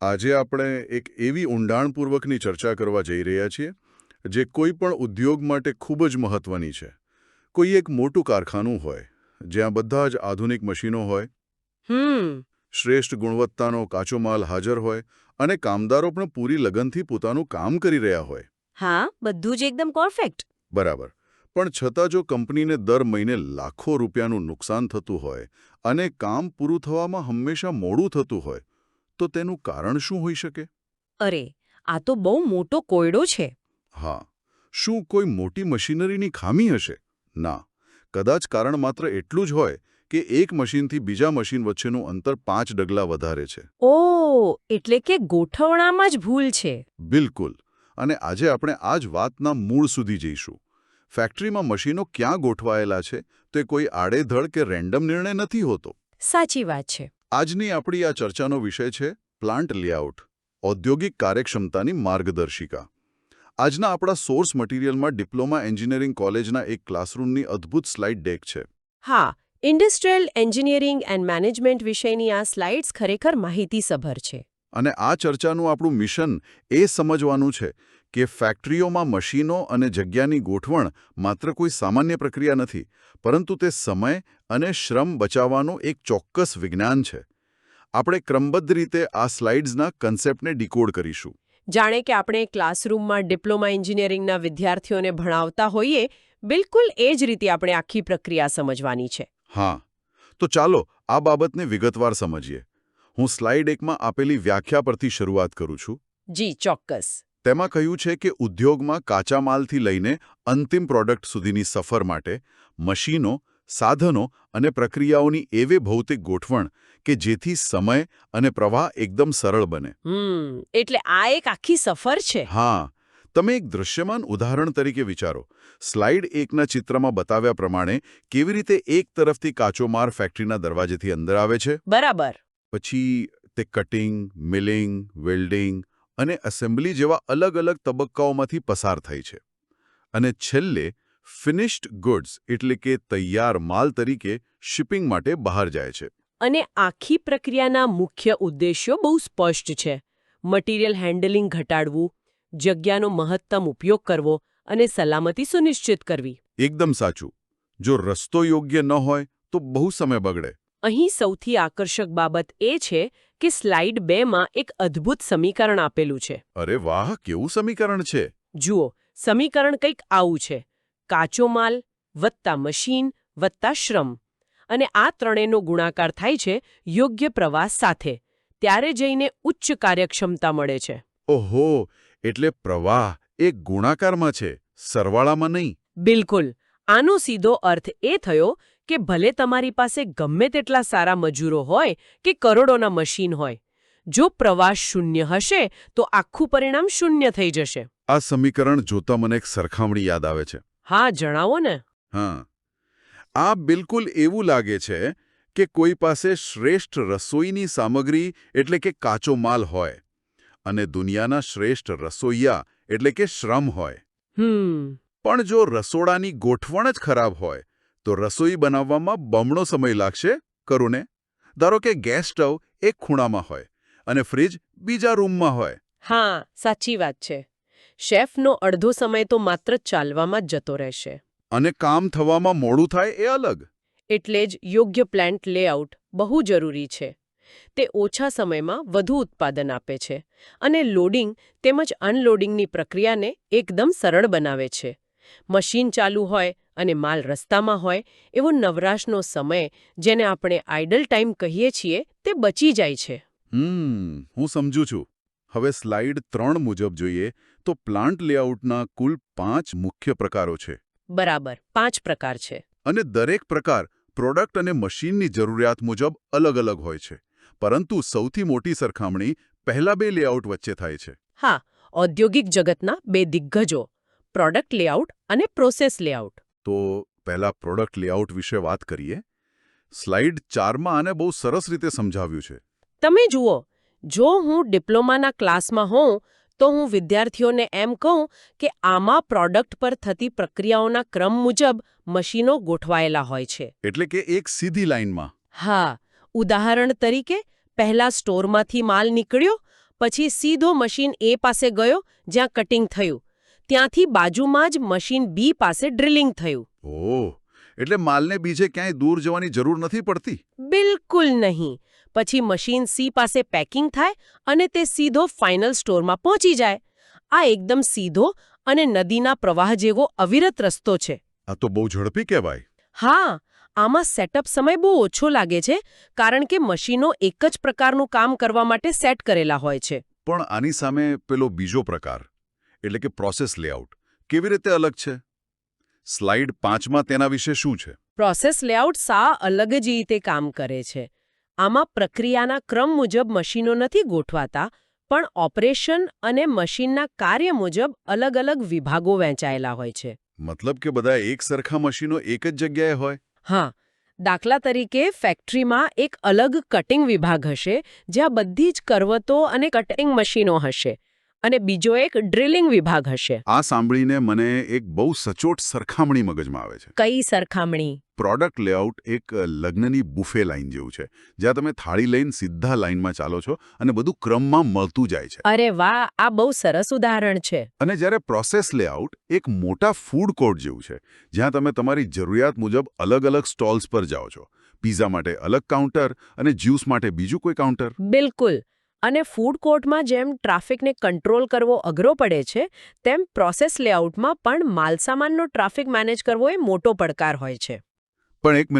આજે આપણે એક એવી ઊંડાણપૂર્વકની ચર્ચા કરવા જઈ રહ્યા છીએ જે કોઈ પણ ઉદ્યોગ માટે ખૂબ જ મહત્વની છે. કોઈ એક મોટું કારખાનું હોય જ્યાં બધા જ આધુનિક મશીનો હોય, હમ શ્રેષ્ઠ ગુણવત્તાનો કાચો માલ હાજર હોય અને કામદારો પણ પૂરી લગનથી પોતાનું કામ કરી રહ્યા હોય. હા બધું જ એકદમ પરફેક્ટ. બરાબર. પણ છતાં જો કંપનીને દર મહિને લાખો રૂપિયાનું નુકસાન થતું હોય અને કામ પૂરું થવામાં હંમેશા મોડું થતું હોય, તો તેનું કારણ શું હોઈ શકે? અરે આ તો બહુ મોટો કોયડો છે. હા, શું કોઈ મોટી મશીનરીની ખામી હશે? ના, કદાચ કારણ માત્ર એટલું જ હોય કે એક મશીનથી બીજા મશીન વચ્ચેનું અંતર 5 ડગલા વધારે છે. ઓ એટલે કે ગોઠવણામાં જ ભૂલ છે. બિલકુલ. અને આજે આપણે આ જ વાતના મૂળ સુધી જઈશું. ફેક્ટરીમાં મશીનો ક્યાં ગોઠવાયેલા છે તે કોઈ આડેધડ કે રેન્ડમ નિર્ણય નથી હોતો. સાચી વાત છે. આજની આપણી આ ચર્ચાનો વિષય છે પ્લાન્ટ લેઆઉટ, ઔદ્યોગિક કાર્યક્ષમતાની માર્ગદર્શિકા. આજના આપણા સોર્સ મટીરિયલમાં ડિપ્લોમા એન્જિનિયરિંગ કોલેજના એક ક્લાસરૂમની અદ્ભુત સ્લાઇડ ડેક છે. હા ઇન્ડસ્ટ્રીયલ એન્જિનિયરિંગ એન્ડ મેનેજમેન્ટ વિષયની આ સ્લાઇડ્સ ખરેખર માહિતીસભર છે. અને આ ચર્ચાનું આપણું મિશન એ સમજવાનું છે કે ફેક્ટરીઓમાં મશીનો અને જગ્યાની ગોઠવણ માત્ર કોઈ સામાન્ય પ્રક્રિયા નથી, પરંતુ તે સમય અને શ્રમ બચાવવાનું એક ચોક્કસ વિજ્ઞાન છે. આપણે ક્રમબદ્ધ રીતે આ સ્લાઇડ્સના કન્સેપ્ટને ડીકોડ કરીશું. જાણે કે આપણે ક્લાસરૂમમાં ડિપ્લોમા એન્જિનિયરિંગના વિદ્યાર્થીઓને ભણાવતા હોઈએ, બિલકુલ એ જ રીતે આપણે આખી પ્રક્રિયા સમજવાની છે. હા, તો ચાલો આ બાબતને વિગતવાર સમજીએ. હું સ્લાઇડ 1માં આપેલી વ્યાખ્યા પરથી શરૂઆત કરું છું. જી ચોક્કસ. તેમાં કહ્યું છે કે ઉદ્યોગમાં કાચા માલથી લઈને અંતિમ પ્રોડક્ટ સુધીની સફર માટે મશીનો, સાધનો અને પ્રક્રિયાઓની એવી ભૌતિક ગોઠવણ કે જેથી સમય અને પ્રવાહ એકદમ સરળ બને. એટલે આ એક આખી સફર છે. હા, તમે એક દૃશ્યમાન ઉદાહરણ તરીકે વિચારો. સ્લાઇડ 1ના ચિત્રમાં બતાવ્યા પ્રમાણે કેવી રીતે એક તરફથી કાચો માલ ફેક્ટરીના દરવાજેથી અંદર આવે છે. બરાબર. પછી તે કટિંગ, મિલિંગ, વેલ્ડિંગ અને એસેમ્બલી જેવા અલગ-અલગ તબક્કાઓમાંથી પસાર થાય છે. અને છેલ્લે ફિનિશ્ડ ગુડ્સ એટલે કે તૈયાર માલ તરીકે શિપિંગ માટે બહાર જાય છે. અને આખી પ્રક્રિયાના મુખ્ય ઉદ્દેશ્યો બહુ સ્પષ્ટ છે. મટીરિયલ હેન્ડલિંગ ઘટાડવું, જગ્યાનો મહત્તમ ઉપયોગ કરવો અને સલામતી સુનિશ્ચિત કરવી. એકદમ સાચું. જો રસ્તો યોગ્ય ન હોય તો બહુ સમય બગડે. અહીં સૌથી આકર્ષક બાબત એ છે કે સ્લાઇડ 2માં એક અદ્ભુત સમીકરણ આપેલું છે. અરે વાહ, કેવું સમીકરણ છે! જુઓ, સમીકરણ કંઈક આવું છે: કાચો માલ વત્તા મશીન વત્તા શ્રમ. અને આ ત્રણેયનો ગુણાકાર થાય છે યોગ્ય પ્રવાસ સાથે. ત્યારે જઈને ઉચ્ચ કાર્યક્ષમતા મળે છે. ઓહો, એટલે પ્રવાહ એક ગુણાકારમાં છે, સરવાળામાં નહીં. બિલકુલ. આનો સીધો અર્થ એ થયો કે ભલે તમારી પાસે ગમે તેટલા સારા મજૂરો હોય કે કરોડોના મશીન હોય, જો પ્રવાસ શૂન્ય હશે તો આખું પરિણામ શૂન્ય થઈ જશે. આ સમીકરણ જોતા મને એક સરખામણી યાદ આવે છે. હા જણાવો ને. હા, આ બિલકુલ એવું લાગે છે કે કોઈ પાસે શ્રેષ્ઠ રસોઈની સામગ્રી એટલે કે કાચો માલ હોય અને દુનિયાના શ્રેષ્ઠ રસોઈયા એટલે કે શ્રમ હોય. પણ જો રસોડાની ગોઠવણ જ ખરાબ હોય તો રસોઈ બનાવવામાં બમણો સમય લાગશે, ખરું ને? ધારો કે ગેસ સ્ટવ એક ખૂણામાં હોય અને ફ્રિજ બીજા રૂમમાં હોય. હા સાચી વાત છે. શેફનો અડધો સમય તો માત્ર ચાલવામાં જ જતો રહેશે. અને કામ થવામાં મોડું થાય એ અલગ. એટલે જ યોગ્ય પ્લાન્ટ લેઆઉટ બહુ જરૂરી છે. તે ઓછા સમયમાં વધુ ઉત્પાદન આપે છે અને લોડિંગ તેમજ અનલોડિંગની પ્રક્રિયાને એકદમ સરળ બનાવે છે. મશીન ચાલુ હોય અને માલ રસ્તામાં હોય એવો નવરાશનો સમય, જેને આપણે આઇડલ ટાઈમ કહીએ છીએ, તે બચી જાય છે. હું સમજુ છું. હવે સ્લાઇડ 3 મુજબ જોઈએ તો પ્લાન્ટ લેઆઉટના કુલ 5 મુખ્ય પ્રકારો છે. બરાબર, 5 પ્રકાર છે. અને દરેક પ્રકાર પ્રોડક્ટ અને મશીનની જરૂરિયાત મુજબ અલગ-અલગ હોય છે. પરંતુ સૌથી મોટી સરખામણી પહેલા 2 લેઆઉટ વચ્ચે થાય છે. હા, ઔદ્યોગિક જગતના 2 દિગ્ગજો, પ્રોડક્ટ લેઆઉટ અને પ્રોસેસ લેઆઉટ. તો પહેલા પ્રોડક્ટ લેઆઉટ વિશે વાત કરીએ. સ્લાઇડ 4માં આને બહુ સરસ રીતે સમજાવ્યું છે. તમે જુઓ, જો હું ડિપ્લોમાના ક્લાસમાં હોઉં તો હું વિદ્યાર્થીઓને એમ કહું કે આમાં પ્રોડક્ટ પર થતી પ્રક્રિયાઓના ક્રમ મુજબ મશીનો ગોઠવાયેલા હોય છે. એટલે કે એક સીધી લાઇનમાં. હા, ઉદાહરણ તરીકે પહેલા સ્ટોરમાંથી માલ નીકળ્યો, પછી સીધો મશીન એ પાસે ગયો જ્યાં કટિંગ થયું. ત્યાંથી બાજુમાં જ મશીન બી પાસે ડ્રિલિંગ થયું. ઓહ, એટલે માલને બીજે ક્યાંય દૂર જવાની જરૂર નથી પડતી. બિલકુલ નહીં. પછી મશીન સી પાસે પેકિંગ થાય અને તે સીધો ફાઇનલ સ્ટોરમાં પહોંચી જાય. આ એકદમ સીધો અને નદીના પ્રવાહ જેવો અવિરત રસ્તો છે. આ તો બહુ ઝડપી કહેવાય. હા, આમાં સેટઅપ સમય બહુ ઓછો લાગે છે કારણ કે મશીનો એક જ પ્રકારનું કામ કરવા માટે સેટ કરેલા હોય છે. પણ આની સામે પેલો બીજો પ્રકાર એટલે કે પ્રોસેસ લેઆઉટ કેવી રીતે અલગ છે? સ્લાઇડ 5માં તેના વિશે શું છે? પ્રોસેસ લેઆઉટ અલગ જ રીતે કામ કરે છે. આમાં પ્રક્રિયાના ક્રમ મુજબ મશીનો નથી ગોઠવાતા, પણ ઓપરેશન અને મશીનના કાર્ય મુજબ અલગ અલગ વિભાગો વહેંચાયેલા હોય છે. મતલબ કે બધા એક સરખા મશીનો એક જ જગ્યાએ હોય? હા, દાખલા તરીકે ફેક્ટરીમાં એક અલગ કટિંગ વિભાગ હશે જ્યાં બધી જ કરવતો અને કટિંગ મશીનો હશે, અને બીજો એક ડ્રિલિંગ વિભાગ હશે. આ સાંભળીને મને એક બહુ સચોટ સરખામણી મગજમાં આવે છે. કઈ સરખામણી? પ્રોડક્ટ લેઆઉટ એક લગ્નની બુફે લાઇન જેવું છે, જ્યાં તમે થાળી લઈને સીધા લાઇનમાં ચાલો છો અને બધું ક્રમમાં મળતું જાય છે. અરે વાહ, આ બહુ સરસ ઉદાહરણ છે. અને જ્યારે પ્રોસેસ લેઆઉટ એક મોટા ફૂડ કોર્ટ જેવું છે, જ્યાં તમે તમારી જરૂરિયાત મુજબ અલગ અલગ સ્ટોલ્સ પર જાઓ છો. પિઝા માટે અલગ કાઉન્ટર અને જ્યુસ માટે બીજું કોઈ કાઉન્ટર. બિલકુલ. અને ફૂડ કોર્ટમાં જેમ ટ્રાફિકને કંટ્રોલ કરવો અઘરો પડે છે, તેમ પ્રોસેસ લેઆઉટમાં પણ માલસામાનનો ટ્રાફિક મેનેજ કરવો એ મોટો પડકાર હોય છે. પણ એક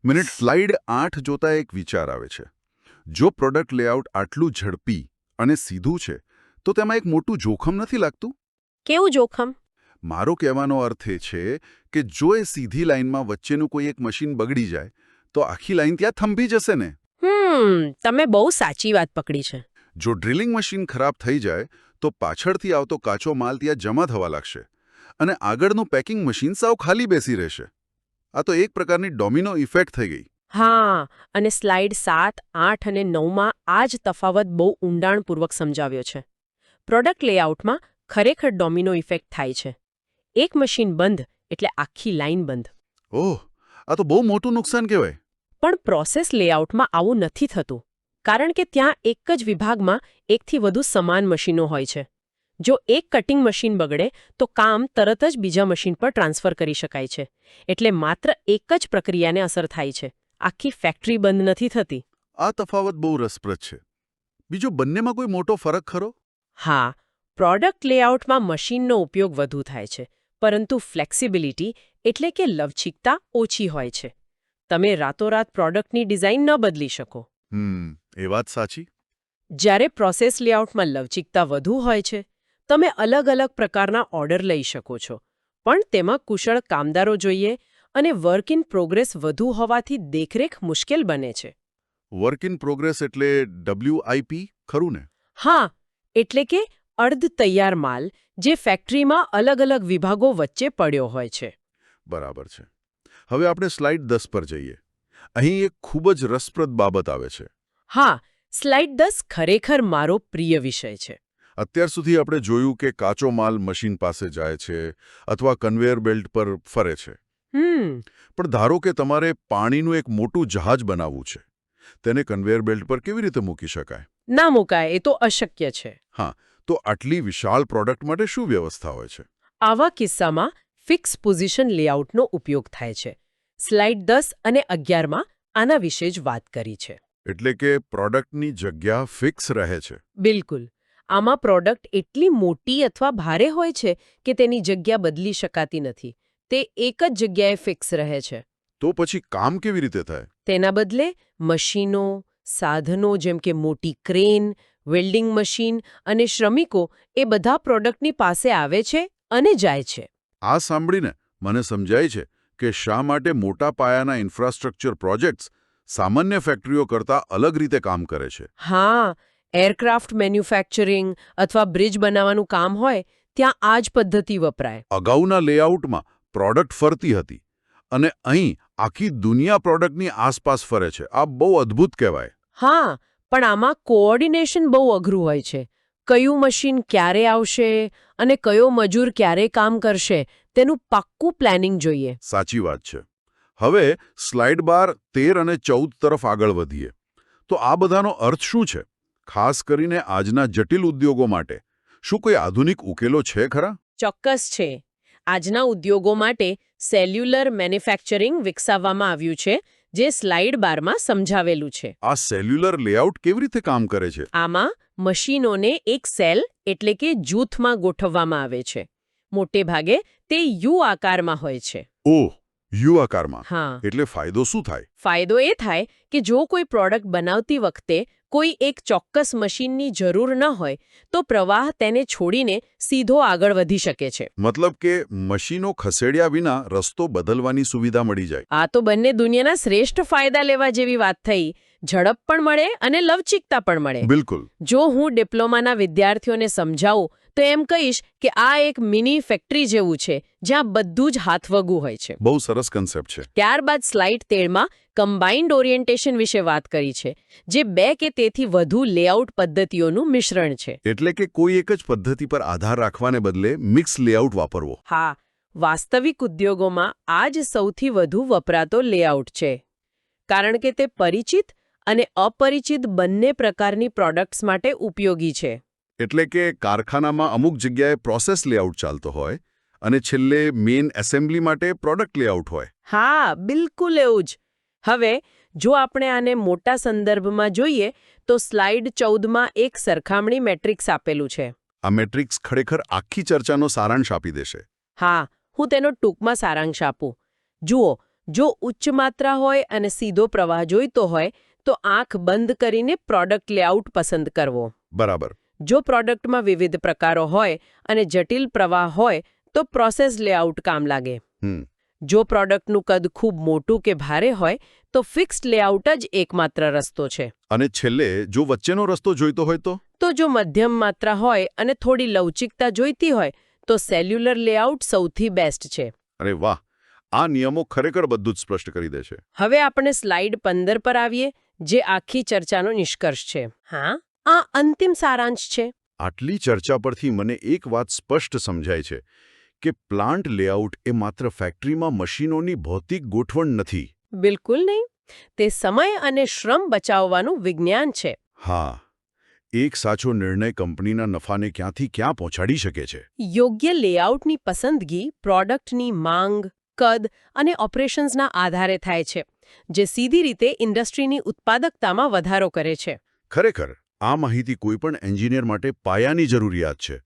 મિનિટ સ્લાઇડ 8 જોતા એક વિચાર આવે છે. જો પ્રોડક્ટ લેઆઉટ આટલું ઝડપી અને સીધું છે, તો તેમાં એક મોટું જોખમ નથી લાગતું? કેવું જોખમ? મારો કહેવાનો અર્થ એ છે કે જો એ સીધી લાઇનમાં વચ્ચેનું કોઈ એક મશીન બગડી જાય, તો આખી લાઇન ત્યાં થંભી જશે ને? તમે બહુ સાચી વાત પકડી છે. જો ડ્રિલિંગ મશીન ખરાબ થઈ જાય, તો પાછળથી આવતો કાચો માલ ત્યાં જમા થવા લાગશે અને આગળનું પેકિંગ મશીન સાવ ખાલી બેસી રહેશે. આ તો એક પ્રકારની ડોમિનો ઇફેક્ટ થઈ ગઈ. હા, અને સ્લાઇડ 7, 8 અને 9માં આ જ તફાવત બહુ ઊંડાણપૂર્વક સમજાવ્યો છે. પ્રોડક્ટ લેઆઉટમાં ખરેખર ડોમિનો ઇફેક્ટ થાય છે. એક મશીન બંધ એટલે આખી લાઇન બંધ. ઓહ, આ તો બહુ મોટું નુકસાન કહેવાય. પણ પ્રોસેસ લેઆઉટમાં આવું નથી થતું, કારણ કે ત્યાં એક જ વિભાગમાં એકથી વધુ સમાન મશીનો હોય છે. જો એક કટિંગ મશીન બગડે તો કામ તરત જ બીજા મશીન પર ટ્રાન્સફર કરી શકાય છે. એટલે માત્ર એક જ પ્રક્રિયાને અસર થાય છે, આખી ફેક્ટરી બંધ નથી થતી. આ તફાવત બહુ રસપ્રદ છે. બીજો બંનેમાં કોઈ મોટો ફરક ખરો? હા, પ્રોડક્ટ લેઆઉટમાં મશીનનો ઉપયોગ વધુ થાય છે, પરંતુ ફ્લેક્સિબિલિટી એટલે કે લવચીકતા ઓછી હોય છે. તમે રાતોરાત પ્રોડક્ટની ડિઝાઇન ન બદલી શકો. એ વાત સાચી. જ્યારે પ્રોસેસ લેઆઉટમાં લવચીકતા વધુ હોય છે, તમે અલગ અલગ પ્રકારના ઓર્ડર લઈ શકો છો, પણ તેમાં કુશળ કામદારો જોઈએ અને વર્ક ઇન પ્રોગ્રેસ વધુ હોવાથી દેખરેખ મુશ્કેલ બને છે. વર્ક ઇન પ્રોગ્રેસ એટલે WIP ખરું ને? હા, એટલે કે અર્ધ તૈયાર માલ જે ફેક્ટરીમાં અલગ અલગ વિભાગો વચ્ચે પડ્યો હોય છે. બરાબર છે. હવે આપણે સ્લાઇડ 10 પર જઈએ. અહીં એક ખૂબ જ રસપ્રદ બાબત આવે છે. હા, સ્લાઇડ 10 ખરેખર મારો પ્રિય વિષય છે. અત્યાર સુધી આપણે જોયું કે કાચો માલ મશીન પાસે જાય છે અથવા કન્વેયર બેલ્ટ પર ફરે છે. પણ ધારો કે તમારે પાણીનું એક મોટું જહાજ બનાવવું છે. તેને કન્વેયર બેલ્ટ પર કેવી રીતે મૂકી શકાય? ના મુકાય, એ તો અશક્ય છે. હા, તો આટલી વિશાળ પ્રોડક્ટ માટે શું વ્યવસ્થા હોય છે? આવા કિસ્સામાં ફિક્સ પોઝિશન લેઆઉટનો ઉપયોગ થાય છે. સ્લાઇડ 10 અને 11માં આના વિશે જ વાત કરી છે. એટલે કે પ્રોડક્ટની જગ્યા ફિક્સ રહે છે. બિલકુલ. આમાં પ્રોડક્ટ એટલી મોટી અથવા ભારે હોય છે કે તેની જગ્યા બદલી શકાતી નથી. તે એક જ જગ્યાએ ફિક્સ રહે છે. તો પછી કામ કેવી રીતે થાય? તેના બદલે મશીનો, સાધનો જેમ કે મોટી ક્રેન, વેલ્ડિંગ મશીન અને શ્રમિકો એ બધા પ્રોડક્ટની પાસે આવે છે અને જાય છે. આ સાંભળીને મને સમજાય છે કે શા માટે મોટા પાયાના ઇન્ફ્રાસ્ટ્રક્ચર પ્રોજેક્ટ્સ સામાન્ય ફેક્ટરીઓ કરતાં અલગ રીતે કામ કરે છે. હા, એરક્રાફ્ટ મેન્યુફેક્ચરિંગ અથવા બ્રિજ બનાવવાનું કામ હોય ત્યાં આ જ પદ્ધતિ વપરાય. અગાઉના લેઆઉટમાં પ્રોડક્ટ ફરતી હતી અને અહીં આખી દુનિયા પ્રોડક્ટની આસપાસ ફરે છે. આ બહુ અદ્ભુત કહેવાય. હા, પણ આમાં કોઓર્ડિનેશન બહુ અઘરું હોય છે. કયું મશીન ક્યારે આવશે અને કયો મજૂર ક્યારે કામ કરશે તેનું પાક્કું પ્લાનિંગ જોઈએ. સાચી વાત છે. હવે સ્લાઇડ બાર 13 અને 14 તરફ આગળ વધીએ. તો આ બધાનો અર્થ શું છે? ખાસ કરીને આજના જટિલ ઉદ્યોગો માટે શું કોઈ આધુનિક ઉકેલો છે ખરા? ચોક્કસ છે. આજના ઉદ્યોગો માટે સેલ્યુલર મેન્યુફેક્ચરિંગ વિકસાવવામાં આવ્યું છે, જે સ્લાઇડ બારમાં સમજાવેલું છે. આ સેલ્યુલર લેઆઉટ કેવી રીતે કામ કરે છે? આમાં મશીનોને એક સેલ એટલે કે જૂથમાં ગોઠવવામાં આવે છે. મોટે ભાગે તે યુ આકારમાં હોય છે. ઓહ, યુ આકારમાં. હા, એટલે ફાયદો શું થાય? ફાયદો એ થાય કે જો કોઈ પ્રોડક્ટ બનાવતી વખતે કોઈ એક ચોક્કસ મશીનની જરૂર ન હોય તો પ્રવાહ તેને છોડીને સીધો આગળ વધી શકે છે. મતલબ કે મશીનો ખસેડ્યા વિના રસ્તો બદલવાની સુવિધા મળી જાય. આ તો બંને દુનિયાના શ્રેષ્ઠ ફાયદા લેવા જેવી વાત થઈ. ઝડપ પણ મળે અને લવચિકતા પણ મળે. બિલકુલ. જો હું ડિપ્લોમાના વિદ્યાર્થીઓને સમજાવું તો એમ કહીશ કે આ એક મિની ફેક્ટરી જેવું છે, જ્યાં બધું જ હાથવગું હોય છે. બહુ સરસ કન્સેપ્ટ છે. ત્યારબાદ સ્લાઇડ 13માં કમ્બાઇન્ડ ઓરિએન્ટેશન વિશે વાત કરી છે, જે 2 કે તેથી વધુ લેઆઉટ પદ્ધતિઓનું મિશ્રણ છે. એટલે કે કોઈ એક જ પદ્ધતિ પર આધાર રાખવાને બદલે મિક્સ લેઆઉટ વાપરવો. હા, વાસ્તવિક ઉદ્યોગોમાં આ જ સૌથી વધુ વપરાતો લેઆઉટ છે, કારણ કે તે પરિચિત અને અપરિચિત બંને પ્રકારની પ્રોડક્ટ્સ માટે ઉપયોગી છે. એટલે કે કારખાનામાં અમુક જગ્યાએ પ્રોસેસ લેઆઉટ ચાલતો હોય અને છેલ્લે મેઇન એસેમ્બલી માટે પ્રોડક્ટ લેઆઉટ હોય. હા, બિલકુલ એવું જ. હવે જો આપણે આને મોટા સંદર્ભમાં જોઈએ તો સ્લાઇડ 14માં એક સરખામણી મેટ્રિક્સ આપેલું છે. આ મેટ્રિક્સ ખરેખર આખી ચર્ચાનો સારાંશ આપી દેશે. હા, હું તેનો ટૂંકમાં સારાંશ આપું. જુઓ, જો ઉચ્ચ માત્રા હોય અને સીધો પ્રવાહ જોઈતો હોય તો આંખ બંધ કરીને પ્રોડક્ટ લેઆઉટ પસંદ કરવો. બરાબર. જો પ્રોડક્ટમાં વિવિધ પ્રકારો હોય અને જટિલ પ્રવાહ હોય તો પ્રોસેસ લેઆઉટ કામ લાગે. જો પ્રોડક્ટનું કદ ખૂબ મોટું કે ભારે હોય તો ફિક્સ્ડ લેઆઉટ જ એકમાત્ર રસ્તો છે. અને છેલ્લે જો વચ્ચેનો રસ્તો જોઈતો હોય તો જો મધ્યમ માત્રા હોય અને થોડી લવચિકતા જોઈતી હોય તો સેલ્યુલર લેઆઉટ સૌથી બેસ્ટ છે. અરે વાહ, આ નિયમો ખરેખર બધું જ સ્પષ્ટ કરી દે છે. હવે આપણે સ્લાઇડ 15 પર આવીએ, જે આખી ચર્ચાનો નિષ્કર્ષ છે. હા, આ અંતિમ સારાંશ છે. આટલી ચર્ચા પરથી મને એક વાત સ્પષ્ટ સમજાય છે કે પ્લાન્ટ લેઆઉટ એ માત્ર ફેક્ટરીમાં મશીનોની ભૌતિક ગોઠવણ નથી. બિલકુલ નહીં. તે સમય અને શ્રમ બચાવવાનું વિજ્ઞાન છે. હા, એક સાચો નિર્ણય કંપનીના નફાને ક્યાંથી ક્યાં પહોંચાડી શકે છે. યોગ્ય લેઆઉટની પસંદગી પ્રોડક્ટની માંગ, કદ અને ઓપરેશન્સના આધારે થાય છે, જે સીધી રીતે ઇન્ડસ્ટ્રીની ઉત્પાદકતામાં વધારો કરે છે. ખરેખર આ માહિતી કોઈપણ એન્જિનિયર માટે પાયાની જરૂરિયાત છે.